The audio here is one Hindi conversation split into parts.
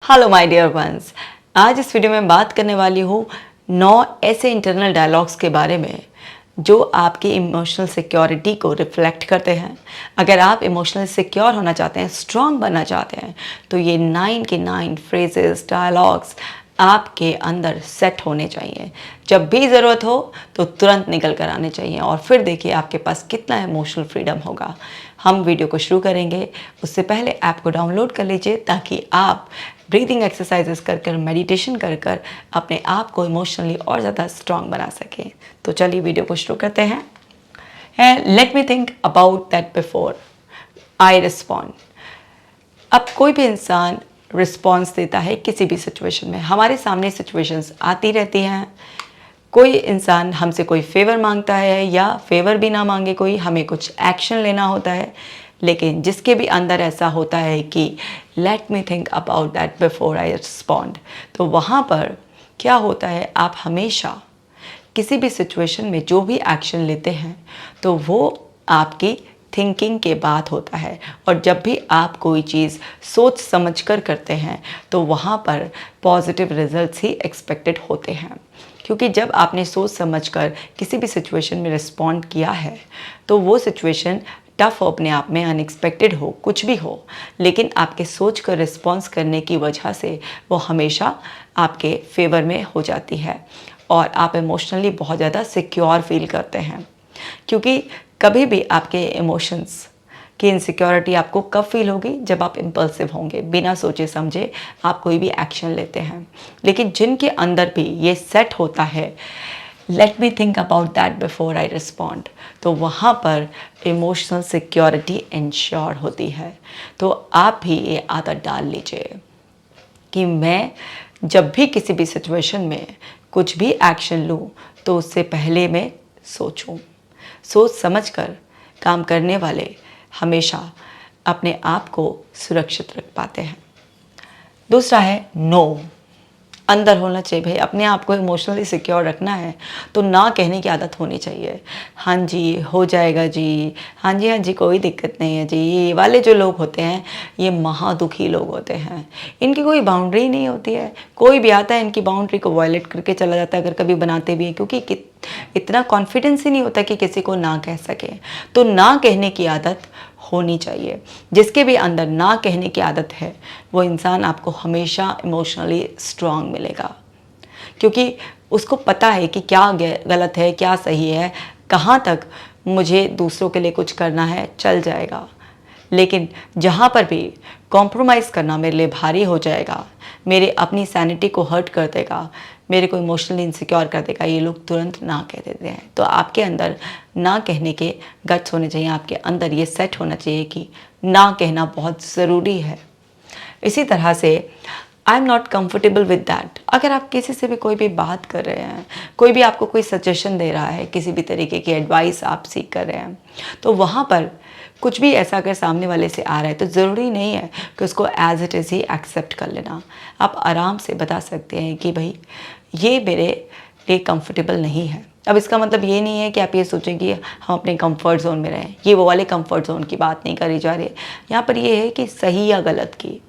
Hello my dear ones. आज इस वीडियो में बात करने वाली हूँ 9 ऐसे इंटरनल डायलॉग्स के बारे में जो आपकी इमोशनल सिक्योरिटी को रिफ्लेक्ट करते हैं। अगर आप इमोशनली सिक्योर होना चाहते हैं, स्ट्रांग बनना चाहते हैं, तो ये 9 के 9 फ्रेजेस, डायलॉग्स आपके अंदर सेट होने चाहिए। जब भी ज़रूरत हो तो तुरंत निकल कर आने चाहिए और फिर देखिए आपके पास कितना इमोशनल फ्रीडम होगा। हम वीडियो को शुरू करेंगे, उससे पहले ऐप को डाउनलोड कर लीजिए ताकि आप ब्रीदिंग एक्सरसाइजेस कर मेडिटेशन कर अपने आप को इमोशनली और ज़्यादा स्ट्रांग बना सकें। तो चलिए वीडियो को शुरू करते हैं। Let me think about that before I respond. अब कोई भी इंसान रिस्पॉन्स देता है किसी भी सिचुएशन में। हमारे सामने सिचुएशंस आती रहती हैं। कोई इंसान हमसे कोई फेवर मांगता है या फेवर भी ना मांगे, कोई हमें कुछ एक्शन लेना होता है, लेकिन जिसके भी अंदर ऐसा होता है कि let me think about that before I respond, तो वहाँ पर क्या होता है, आप हमेशा किसी भी सिचुएशन में जो भी एक्शन लेते हैं तो वो आपकी थिंकिंग के बाद होता है। और जब भी आप कोई चीज़ सोच समझ कर करते हैं तो वहाँ पर पॉजिटिव रिजल्ट्स ही एक्सपेक्टेड होते हैं। क्योंकि जब आपने सोच समझकर किसी भी सिचुएशन में रिस्पॉन्ड किया है तो वो सिचुएशन टफ हो, अपने आप में अनएक्सपेक्टेड हो, कुछ भी हो, लेकिन आपके सोच कर रिस्पॉन्स करने की वजह से वो हमेशा आपके फेवर में हो जाती है और आप इमोशनली बहुत ज़्यादा सिक्योर फील करते हैं। क्योंकि कभी भी आपके इमोशंस की इनसिक्योरिटी आपको कब फील होगी, जब आप इम्पल्सिव होंगे, बिना सोचे समझे आप कोई भी एक्शन लेते हैं। लेकिन जिनके अंदर भी ये सेट होता है let me think about that before I respond, तो वहाँ पर इमोशनल सिक्योरिटी इंश्योर होती है। तो आप भी ये आदत डाल लीजिए कि मैं जब भी किसी भी सिचुएशन में कुछ भी एक्शन लूँ तो उससे पहले मैं सोचूं। सोच समझकर काम करने वाले हमेशा अपने आप को सुरक्षित रख पाते हैं। दूसरा है नो। अंदर होना चाहिए भाई, अपने आप को इमोशनली सिक्योर रखना है तो ना कहने की आदत होनी चाहिए। हाँ जी हो जाएगा जी, हाँ जी कोई दिक्कत नहीं है जी। ये वाले जो लोग होते हैं ये महादुखी लोग होते हैं। इनकी कोई बाउंड्री नहीं होती है, कोई भी आता है इनकी बाउंड्री को वायलेट करके चला जाता है, अगर कभी बनाते भी हैं, क्योंकि इतना कॉन्फिडेंस ही नहीं होता कि किसी को ना कह सके। तो ना कहने की आदत होनी चाहिए। जिसके भी अंदर ना कहने की आदत है वो इंसान आपको हमेशा इमोशनली स्ट्रांग मिलेगा, क्योंकि उसको पता है कि क्या गलत है, क्या सही है, कहाँ तक मुझे दूसरों के लिए कुछ करना है, चल जाएगा। लेकिन जहाँ पर भी कॉम्प्रोमाइज़ करना मेरे लिए भारी हो जाएगा, मेरे अपनी सैनिटी को हर्ट कर देगा, मेरे को इमोशनली इनसिक्योर कर देगा, ये लोग तुरंत ना कह देते हैं। तो आपके अंदर ना कहने के गट्स होने चाहिए, आपके अंदर ये सेट होना चाहिए कि ना कहना बहुत ज़रूरी है। इसी तरह से I am not comfortable with that. अगर आप किसी से भी कोई भी बात कर रहे हैं, कोई भी आपको कोई सजेशन दे रहा है, किसी भी तरीके की एडवाइस आप सीख कर रहे हैं, तो वहाँ पर कुछ भी ऐसा अगर सामने वाले से आ रहा है तो ज़रूरी नहीं है कि उसको एज इट इज़ ही एक्सेप्ट कर लेना। आप आराम से बता सकते हैं कि भाई ये मेरे लिए कंफर्टेबल नहीं है। अब इसका मतलब ये नहीं है कि आप ये सोचें कि हम अपने कंफर्ट जोन में रहें। ये वो वाले कंफर्ट जोन की बात नहीं करी जा रही। यहाँ पर ये है कि सही या गलत की।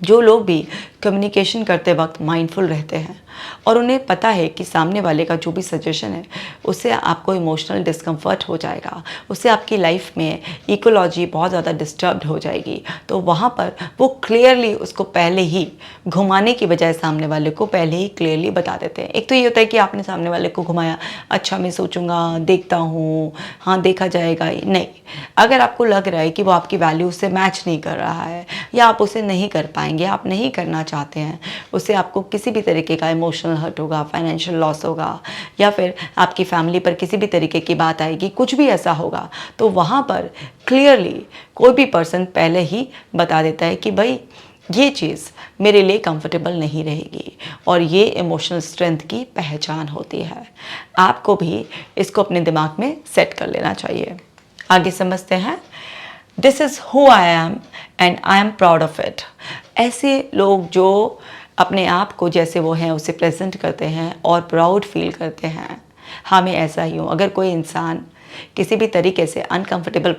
जो लोग भी कम्युनिकेशन करते वक्त माइंडफुल रहते हैं और उन्हें पता है कि सामने वाले का जो भी सजेशन है उससे आपको इमोशनल डिस्कम्फर्ट हो जाएगा, उससे आपकी लाइफ में इकोलॉजी बहुत ज़्यादा डिस्टर्ब्ड हो जाएगी, तो वहाँ पर वो क्लियरली उसको पहले ही घुमाने की बजाय सामने वाले को पहले ही क्लियरली बता देते हैं। एक तो ये होता है कि आपने सामने वाले को घुमाया, अच्छा मैं सोचूंगा, देखता हूँ, हाँ देखा जाएगा, नहीं। अगर आपको लग रहा है कि वो आपकी वैल्यू से मैच नहीं कर रहा है या आप उसे नहीं कर पाएंगे, आप नहीं करना चाहते हैं, उससे आपको किसी भी तरीके का इमोशनल हर्ट होगा, फाइनेंशियल लॉस होगा, या फिर आपकी फैमिली पर किसी भी तरीके की बात आएगी, कुछ भी ऐसा होगा, तो वहाँ पर क्लियरली कोई भी पर्सन पहले ही बता देता है कि भाई ये चीज़ मेरे लिए कंफर्टेबल नहीं रहेगी। और ये इमोशनल स्ट्रेंथ की पहचान होती है। आपको भी इसको अपने दिमाग में सेट कर लेना चाहिए। आगे समझते हैं। This is who I am and I am proud of it. ऐसे लोग जो अपने आप को जैसे वो हैं उसे प्रेजेंट करते हैं और प्राउड फील करते हैं, हाँ मैं ऐसा ही हूँ। अगर कोई इंसान किसी भी तरीके से अनकंफर्टेबल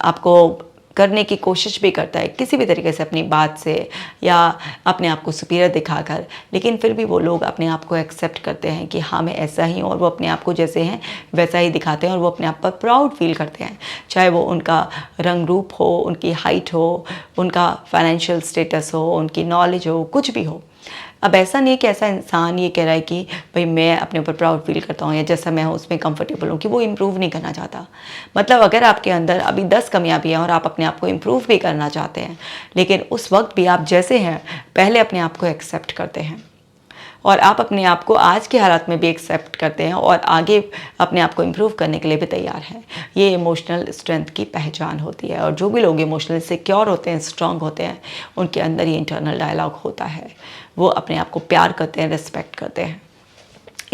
आपको करने की कोशिश भी करता है किसी भी तरीके से अपनी बात से या अपने आप को सुपीरियर दिखाकर, लेकिन फिर भी वो लोग अपने आप को एक्सेप्ट करते हैं कि हाँ मैं ऐसा ही हूँ, और वो अपने आप को जैसे हैं वैसा ही दिखाते हैं और वो अपने आप पर प्राउड फील करते हैं, चाहे वो उनका रंग रूप हो, उनकी हाइट हो, उनका फाइनेंशियल स्टेटस हो, उनकी नॉलेज हो, कुछ भी हो। अब ऐसा नहीं है कि ऐसा इंसान ये कह रहा है कि भाई मैं अपने ऊपर प्राउड फील करता हूँ या जैसा मैं हूँ उसमें कंफर्टेबल हूँ, कि वो इम्प्रूव नहीं करना चाहता। मतलब अगर आपके अंदर अभी 10 कमियां भी हैं और आप अपने आप को इम्प्रूव भी करना चाहते हैं, लेकिन उस वक्त भी आप जैसे हैं पहले अपने आप को एक्सेप्ट करते हैं और आप अपने आप को आज के हालात में भी एक्सेप्ट करते हैं और आगे अपने आप को इम्प्रूव करने के लिए भी तैयार हैं, ये इमोशनल स्ट्रेंथ की पहचान होती है। और जो भी लोग इमोशनली सिक्योर होते हैं, स्ट्रांग होते हैं, उनके अंदर ये इंटरनल डायलॉग होता है, वो अपने आप को प्यार करते हैं, रिस्पेक्ट करते हैं।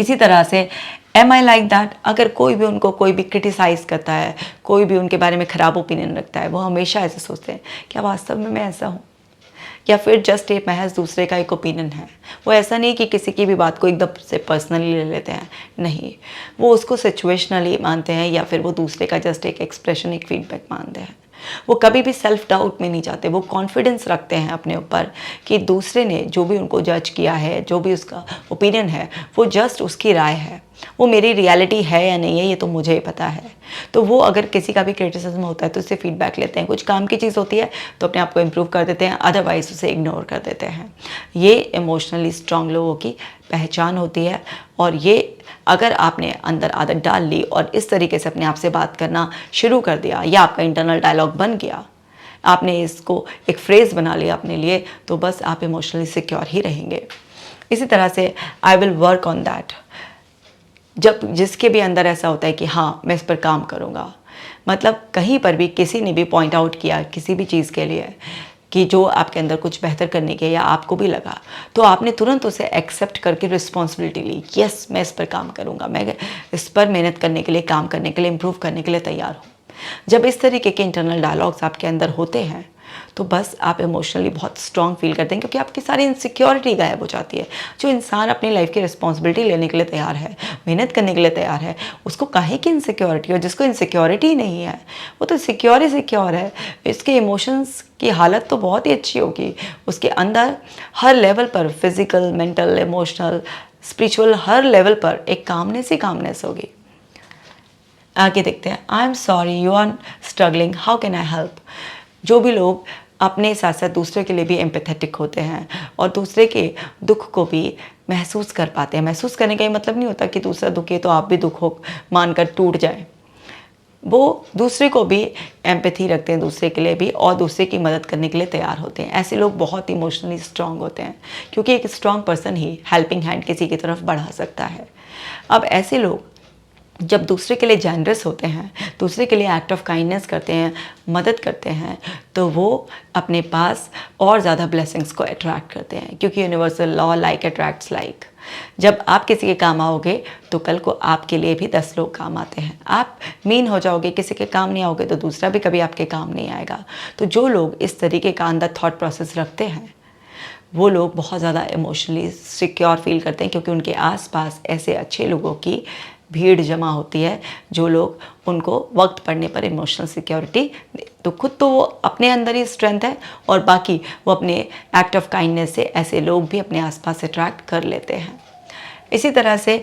इसी तरह से एम आई लाइक दैट, अगर कोई भी उनको कोई भी क्रिटिसाइज़ करता है, कोई भी उनके बारे में ख़राब ओपिनियन रखता है, वो हमेशा ऐसे सोचते हैं क्या वास्तव में मैं ऐसा हूँ, या फिर जस्ट एक महज दूसरे का एक ओपिनियन है। वो ऐसा नहीं कि किसी की भी बात को एकदम से पर्सनली ले लेते हैं, नहीं, वो उसको सिचुएशनली मानते हैं या फिर वो दूसरे का जस्ट एक एक्सप्रेशन, एक फीडबैक मानते हैं। वो कभी भी सेल्फ डाउट में नहीं जाते, वो कॉन्फिडेंस रखते हैं अपने ऊपर कि दूसरे ने जो भी उनको जज किया है, जो भी उसका ओपिनियन है, वो जस्ट उसकी राय है, वो मेरी रियलिटी है या नहीं है ये तो मुझे ही पता है। तो वो अगर किसी का भी क्रिटिसिज्म होता है तो उससे फीडबैक लेते हैं, कुछ काम की चीज़ होती है तो अपने आप को इम्प्रूव कर देते हैं, अदरवाइज उसे इग्नोर कर देते हैं। ये इमोशनली स्ट्रांग लोगों की पहचान होती है। और ये अगर आपने अंदर आदत डाल ली और इस तरीके से अपने आप से बात करना शुरू कर दिया, या आपका इंटरनल डायलॉग बन गया, आपने इसको एक फ्रेज़ बना लिया अपने लिए, तो बस आप इमोशनली सिक्योर ही रहेंगे। इसी तरह से I will work on that, जब जिसके भी अंदर ऐसा होता है कि हाँ मैं इस पर काम करूँगा, मतलब कहीं पर भी किसी ने भी पॉइंट आउट किया किसी भी चीज़ के लिए कि जो आपके अंदर कुछ बेहतर करने के या आपको भी लगा, तो आपने तुरंत उसे एक्सेप्ट करके रिस्पॉन्सिबिलिटी ली, यस मैं इस पर काम करूँगा, मैं इस पर मेहनत करने के लिए, काम करने के लिए, इम्प्रूव करने के लिए तैयार हूँ। जब इस तरीके के इंटरनल डायलॉग्स आपके अंदर होते हैं तो बस आप इमोशनली बहुत स्ट्रॉन्ग फील करते हैं, क्योंकि आपकी सारी इनसिक्योरिटी गायब हो जाती है। जो इंसान अपनी लाइफ की रिस्पॉन्सिबिलिटी लेने के लिए तैयार है, मेहनत करने के लिए तैयार है, उसको काहे की इनसिक्योरिटी हो? जिसको इनसिक्योरिटी नहीं है वो तो सिक्योर ही सिक्योर है। इसके इमोशंस की हालत तो बहुत ही अच्छी होगी, उसके अंदर हर लेवल पर, फिजिकल, मेंटल, इमोशनल, स्पिरिचुअल, हर लेवल पर एक कामनेस होगी। आगे देखते हैं। I am sorry you are struggling, how can I help. जो भी लोग अपने साथ साथ दूसरे के लिए भी एम्पैथेटिक होते हैं और दूसरे के दुख को भी महसूस कर पाते हैं। महसूस करने का ये मतलब नहीं होता कि दूसरा दुखी है तो आप भी दुख हो मानकर टूट जाए। वो दूसरे को भी एम्पैथी रखते हैं, दूसरे के लिए भी, और दूसरे की मदद करने के लिए तैयार होते हैं। ऐसे लोग बहुत इमोशनली स्ट्रांग होते हैं, क्योंकि एक स्ट्रांग पर्सन ही हेल्पिंग हैंड किसी की तरफ बढ़ा सकता है। अब ऐसे लोग जब दूसरे के लिए जेनरस होते हैं, दूसरे के लिए एक्ट ऑफ काइंडनेस करते हैं, मदद करते हैं, तो वो अपने पास और ज़्यादा ब्लेसिंग्स को अट्रैक्ट करते हैं, क्योंकि universal law like attracts like. जब आप किसी के काम आओगे तो कल को आपके लिए भी 10 लोग काम आते हैं। आप मीन हो जाओगे, किसी के काम नहीं आओगे तो दूसरा भी कभी आपके काम नहीं आएगा। तो जो लोग इस तरीके का अंदर थॉट प्रोसेस रखते हैं वो लोग बहुत ज़्यादा इमोशनली सिक्योर फील करते हैं, क्योंकि उनके आसपास ऐसे अच्छे लोगों की भीड़ जमा होती है जो लोग उनको वक्त पड़ने पर इमोशनल सिक्योरिटी, तो खुद तो वो अपने अंदर ही स्ट्रेंथ है और बाकी वो अपने एक्ट ऑफ काइंडनेस से ऐसे लोग भी अपने आसपास अट्रैक्ट कर लेते हैं। इसी तरह से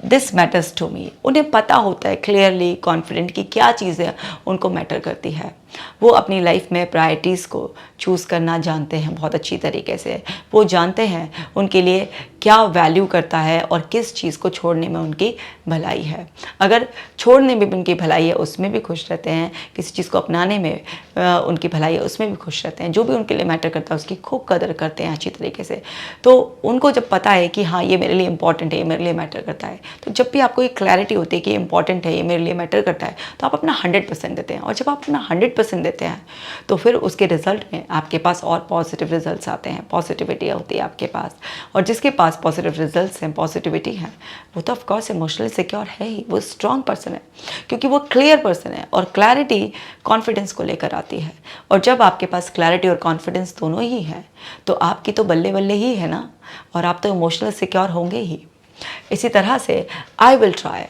दिस मैटर्स टू मी, उन्हें पता होता है क्लियरली, कॉन्फिडेंट कि क्या चीज़ें उनको मैटर करती है। वो अपनी लाइफ में प्रायोरिटीज़ को चूज़ करना जानते हैं बहुत अच्छी तरीके से। वो जानते हैं उनके लिए क्या वैल्यू करता है और किस चीज़ को छोड़ने में उनकी भलाई है। अगर छोड़ने में भी उनकी भलाई है उसमें भी खुश रहते हैं, किसी चीज़ को अपनाने में उनकी भलाई है उसमें भी खुश रहते हैं। जो भी उनके लिए मैटर करता है उसकी खूब कदर करते हैं अच्छी तरीके से। तो उनको जब पता है कि हाँ ये मेरे लिए इंपॉर्टेंट है, ये मेरे लिए मैटर करता है, तो जब भी आपको एक क्लैरिटी होती है कि इंपॉर्टेंट है, ये मेरे लिए मैटर करता है, तो आप अपना 100% देते हैं। और जब आप अपना 100% देते हैं तो फिर उसके रिजल्ट में आपके पास और पॉजिटिव रिजल्ट्स आते हैं, पॉजिटिविटी होती है आपके पास। और जिसके पास पॉजिटिव रिजल्ट्स हैं, पॉजिटिविटी है, वो तो ऑफकोर्स इमोशनली सिक्योर है ही, वो स्ट्रॉन्ग पर्सन है, क्योंकि वो क्लियर पर्सन है। और क्लैरिटी कॉन्फिडेंस को लेकर आती है, और जब आपके पास क्लैरिटी और कॉन्फिडेंस दोनों ही है तो आपकी तो बल्ले बल्ले ही है ना, और आप तो इमोशनल सिक्योर होंगे ही। इसी तरह से आई विल ट्राई,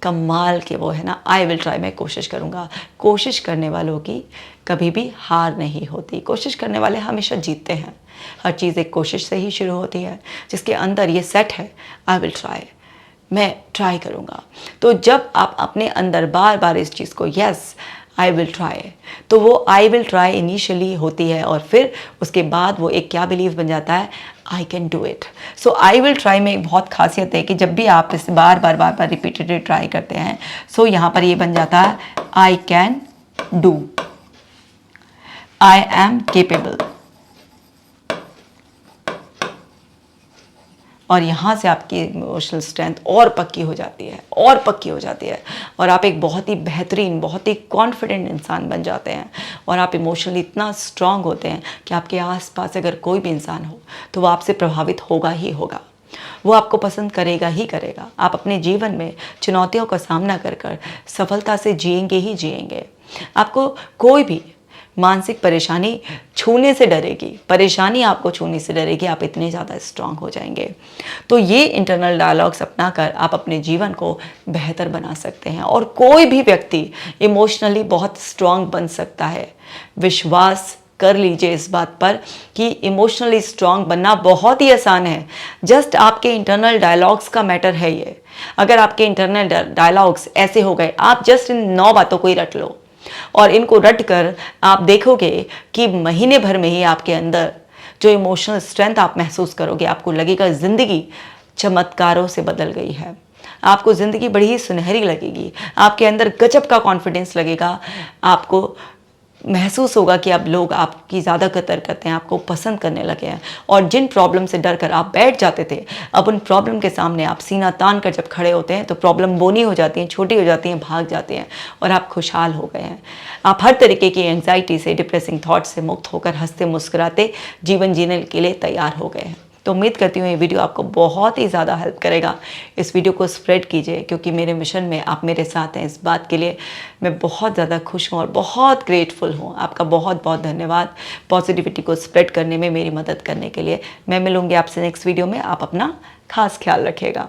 कमाल के वो है ना, आई विल ट्राई, मैं कोशिश करूँगा। कोशिश करने वालों की कभी भी हार नहीं होती, कोशिश करने वाले हमेशा जीतते हैं। हर चीज़ एक कोशिश से ही शुरू होती है। जिसके अंदर ये सेट है, आई विल ट्राई, मैं ट्राई करूँगा, तो जब आप अपने अंदर बार बार इस चीज़ को यस आई विल ट्राई, तो वो आई विल ट्राई इनिशियली होती है और फिर उसके बाद वो एक क्या बिलीव बन जाता है, I can do it. So I will try में एक बहुत खासियत है कि जब भी आप इसे बार बार रिपीटेडली ट्राई करते हैं, सो यहाँ पर ये बन जाता है I can do, I am capable, और यहाँ से आपकी इमोशनल स्ट्रेंथ और पक्की हो जाती है, और पक्की हो जाती है, और आप एक बहुत ही बेहतरीन, बहुत ही कॉन्फिडेंट इंसान बन जाते हैं। और आप इमोशनली इतना स्ट्रांग होते हैं कि आपके आसपास अगर कोई भी इंसान हो तो वो आपसे प्रभावित होगा ही होगा, वो आपको पसंद करेगा ही करेगा। आप अपने जीवन में चुनौतियों का सामना कर कर सफलता से जिएंगे ही जिएंगे। आपको कोई भी मानसिक परेशानी छूने से डरेगी, परेशानी आपको छूने से डरेगी, आप इतने ज़्यादा स्ट्रांग हो जाएंगे। तो ये इंटरनल डायलॉग्स अपना कर आप अपने जीवन को बेहतर बना सकते हैं, और कोई भी व्यक्ति इमोशनली बहुत स्ट्रांग बन सकता है। विश्वास कर लीजिए इस बात पर कि इमोशनली स्ट्रांग बनना बहुत ही आसान है। जस्ट आपके इंटरनल डायलॉग्स का मैटर है ये। अगर आपके इंटरनल डायलॉग्स ऐसे हो गए, आप जस्ट इन 9 बातों को ही रट लो, और इनको रट कर आप देखोगे कि महीने भर में ही आपके अंदर जो इमोशनल स्ट्रेंथ आप महसूस करोगे, आपको लगेगा ज़िंदगी चमत्कारों से बदल गई है। आपको ज़िंदगी बड़ी ही सुनहरी लगेगी, आपके अंदर गजब का कॉन्फिडेंस लगेगा, आपको महसूस होगा कि अब लोग आपकी ज़्यादा कदर करते हैं, आपको पसंद करने लगे हैं। और जिन प्रॉब्लम से डर कर आप बैठ जाते थे, अब उन प्रॉब्लम के सामने आप सीना तान कर जब खड़े होते हैं तो प्रॉब्लम बोनी हो जाती हैं, छोटी हो जाती हैं, भाग जाती हैं, और आप खुशहाल हो गए हैं। आप हर तरीके की एंग्जाइटी से, डिप्रेसिंग थॉट से मुक्त होकर हंसते मुस्कुराते जीवन जीने के लिए तैयार हो गए हैं। तो उम्मीद करती हूँ ये वीडियो आपको बहुत ही ज़्यादा हेल्प करेगा। इस वीडियो को स्प्रेड कीजिए, क्योंकि मेरे मिशन में आप मेरे साथ हैं। इस बात के लिए मैं बहुत ज़्यादा खुश हूँ और बहुत ग्रेटफुल हूँ। आपका बहुत बहुत धन्यवाद पॉजिटिविटी को स्प्रेड करने में मेरी मदद करने के लिए। मैं मिलूँगी आपसे नेक्स्ट वीडियो में। आप अपना खास ख्याल रखिएगा।